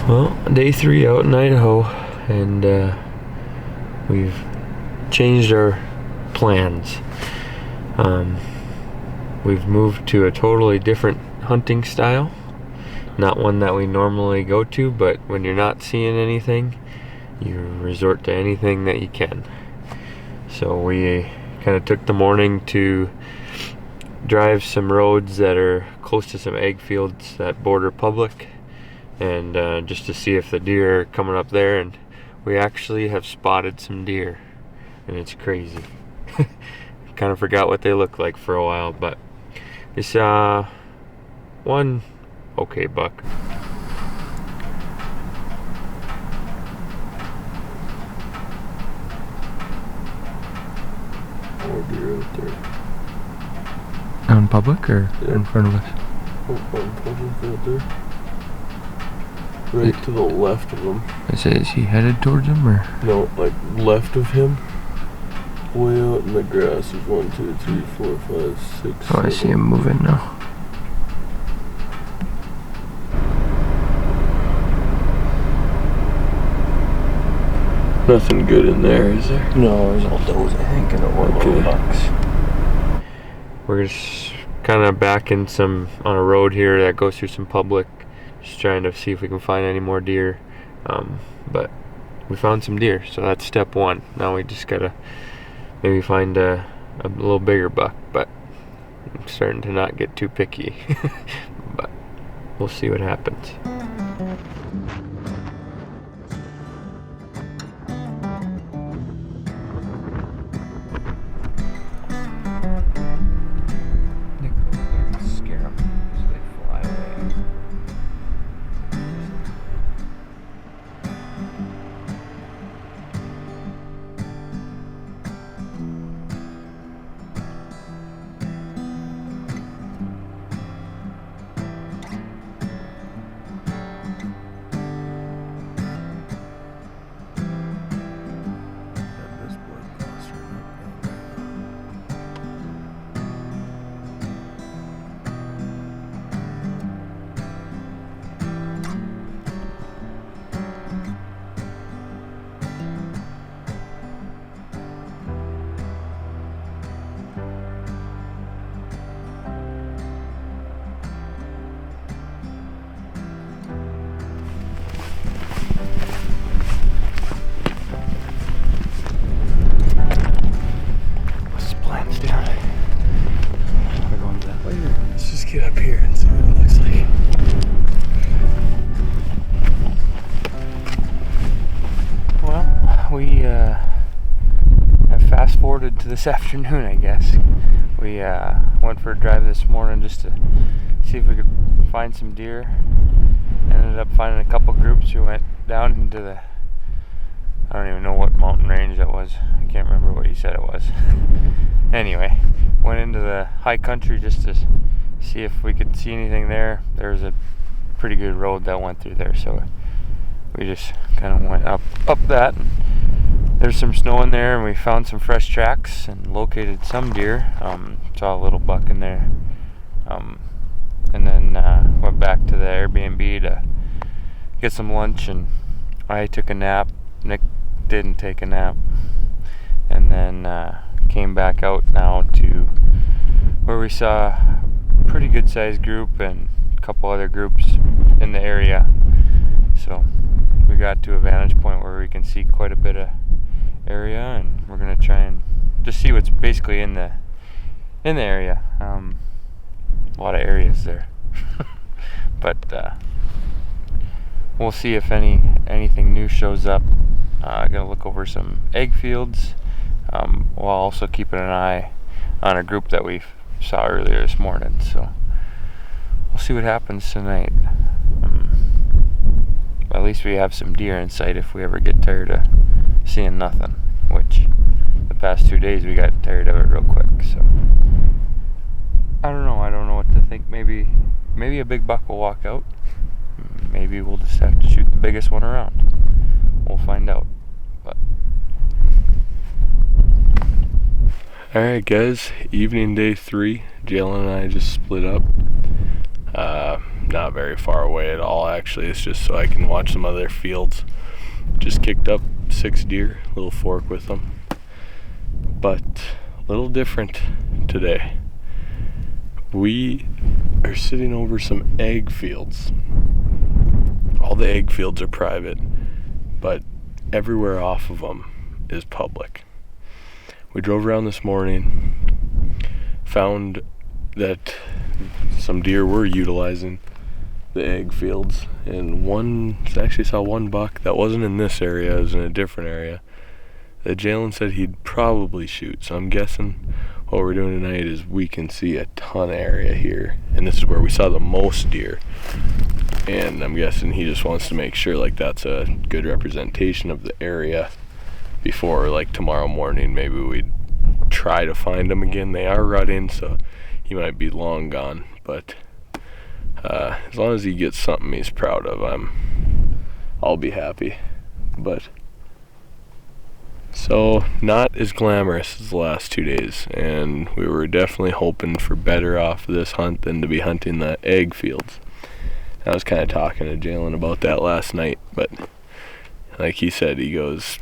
Well, day 3 out in Idaho, and we've changed our plans. We've moved to a totally different hunting style. Not one that we normally go to, but when you're not seeing anything, you resort to anything that you can. So we kind of took the morning to drive some roads that are close to some ag fields that border public, and just to see if the deer are coming up there, and we actually have spotted some deer, and it's crazy. Kind of forgot what they look like for a while, but we saw one okay buck. More deer out there. On public or Yeah. in front of us? On public out there. Right to the left of him. Is he headed towards him or? No, like left of him. Way out in the grass is 1, 2, 3, 4, 5, 6. Oh, I see him moving now. Nothing good in there, is there? No, there's all does, I think, and one Okay. bucks. We're just kind of back in on a road here that goes through some public, just trying to see if we can find any more deer. But we found some deer, so that's step one. Now we just gotta maybe find a little bigger buck, but I'm starting to not get too picky. But we'll see what happens. Scare them so they fly away. Let's just get up here and see what it looks like. Well, we have fast forwarded to this afternoon, I guess. We went for a drive this morning just to see if we could find some deer. Ended up finding a couple groups who went down into the, I don't even know what mountain range that was. I can't remember what you said it was. Anyway, went into the high country just to see if we could see anything there. There's a pretty good road that went through there, so we just kind of went up that. There's some snow in there, and we found some fresh tracks and located some deer. Saw a little buck in there, and then went back to the Airbnb to get some lunch, and I took a nap. Nick didn't take a nap, and then came back out now to where we saw a pretty good sized group and a couple other groups in the area. So we got to a vantage point where we can see quite a bit of area, and we're gonna try and just see what's basically in the area. A lot of areas there. But we'll see if anything new shows up. Gonna look over some egg fields, while also keeping an eye on a group that we saw earlier this morning. So we'll see what happens tonight. At least we have some deer in sight if we ever get tired of seeing nothing, which the past 2 days we got tired of it real quick. So I don't know what to think. Maybe a big buck will walk out. Maybe we'll just have to shoot the biggest one around. We'll find out. But Alright guys, evening day 3. Jalen and I just split up. not very far away at all, actually. It's just so I can watch some other fields. Just kicked up 6 deer, little fork with them. But a little different today. We are sitting over some egg fields. All the egg fields are private, but everywhere off of them is public. We drove around this morning, found that some deer were utilizing the egg fields, and actually saw one buck that wasn't in this area, it was in a different area, that Jalen said he'd probably shoot. So I'm guessing what we're doing tonight is we can see a ton of area here, and this is where we saw the most deer, and I'm guessing he just wants to make sure like that's a good representation of the area before like tomorrow morning maybe we'd try to find them again. They are rutting, so he might be long gone, but as long as he gets something he's proud of, I'll be happy. But so not as glamorous as the last 2 days, and we were definitely hoping for better off this hunt than to be hunting the egg fields. I was kind of talking to Jalen about that last night, but like he said, he goes,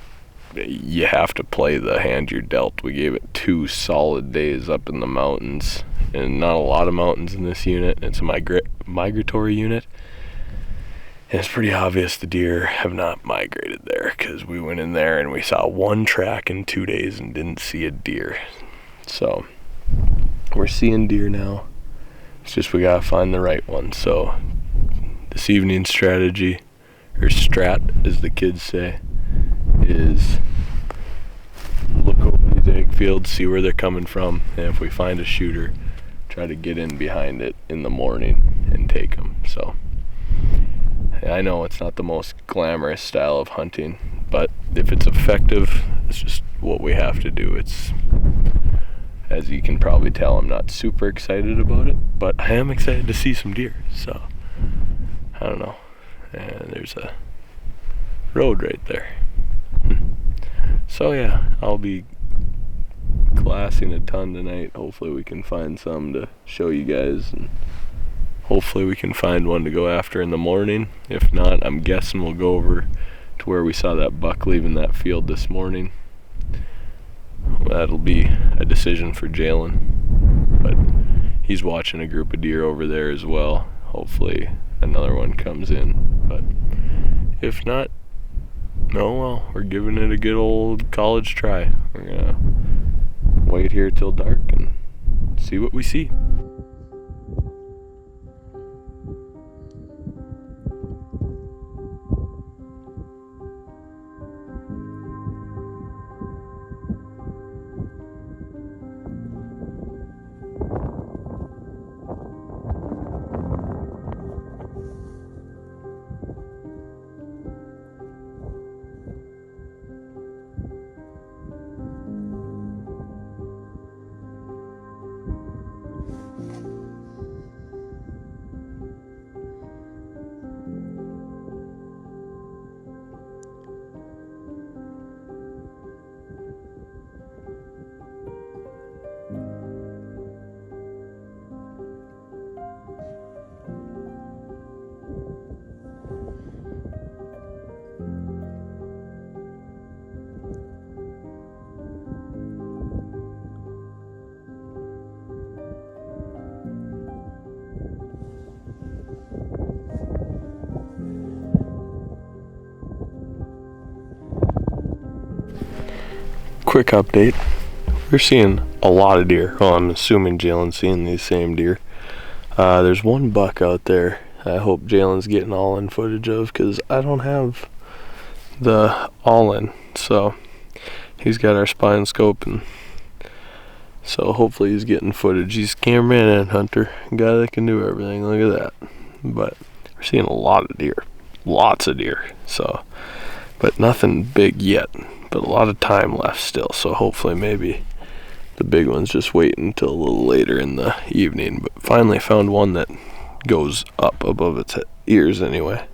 you have to play the hand you're dealt. We gave it 2 solid days up in the mountains, and not a lot of mountains in this unit. It's a migratory unit, and it's pretty obvious the deer have not migrated there, because we went in there and we saw 1 track in 2 days and didn't see a deer. So we're seeing deer now. It's just we gotta find the right one. So this evening's strategy, or strat as the kids say, is look over these egg fields, see where they're coming from, and if we find a shooter, try to get in behind it in the morning and take them. So I know it's not the most glamorous style of hunting, but if it's effective, it's just what we have to do. It's, as you can probably tell, I'm not super excited about it, but I am excited to see some deer. So I don't know. And there's a road right there. So yeah, I'll be glassing a ton tonight. Hopefully we can find some to show you guys, and hopefully we can find one to go after in the morning. If not, I'm guessing we'll go over to where we saw that buck leaving that field this morning. That'll be a decision for Jalen, but he's watching a group of deer over there as well. Hopefully another one comes in, but if not, oh well, we're giving it a good old college try. We're gonna wait here till dark and see what we see. Quick update. We're seeing a lot of deer. Well, I'm assuming Jalen's seeing these same deer. There's 1 buck out there I hope Jalen's getting all in footage of, because I don't have the all in. So he's got our spine scope, and so hopefully he's getting footage. He's cameraman and hunter, a guy that can do everything. Look at that. But we're seeing a lot of deer, lots of deer. So, but nothing big yet. But a lot of time left still, so hopefully maybe the big one's just waiting until a little later in the evening. But finally found one that goes up above its ears anyway.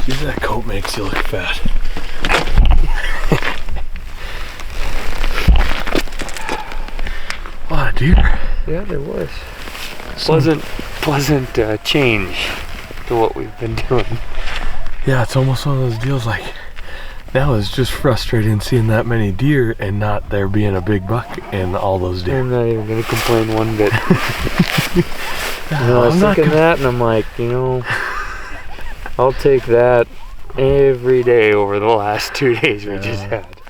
Geez, that coat makes you look fat. A lot of deer. Yeah, there was. Pleasant change to what we've been doing. Yeah, it's almost one of those deals like, now it's just frustrating seeing that many deer and not there being a big buck in all those deer. I'm not even going to complain one bit. I was I'm not thinking that, and I'm like, I'll take that every day over the last 2 days we just had.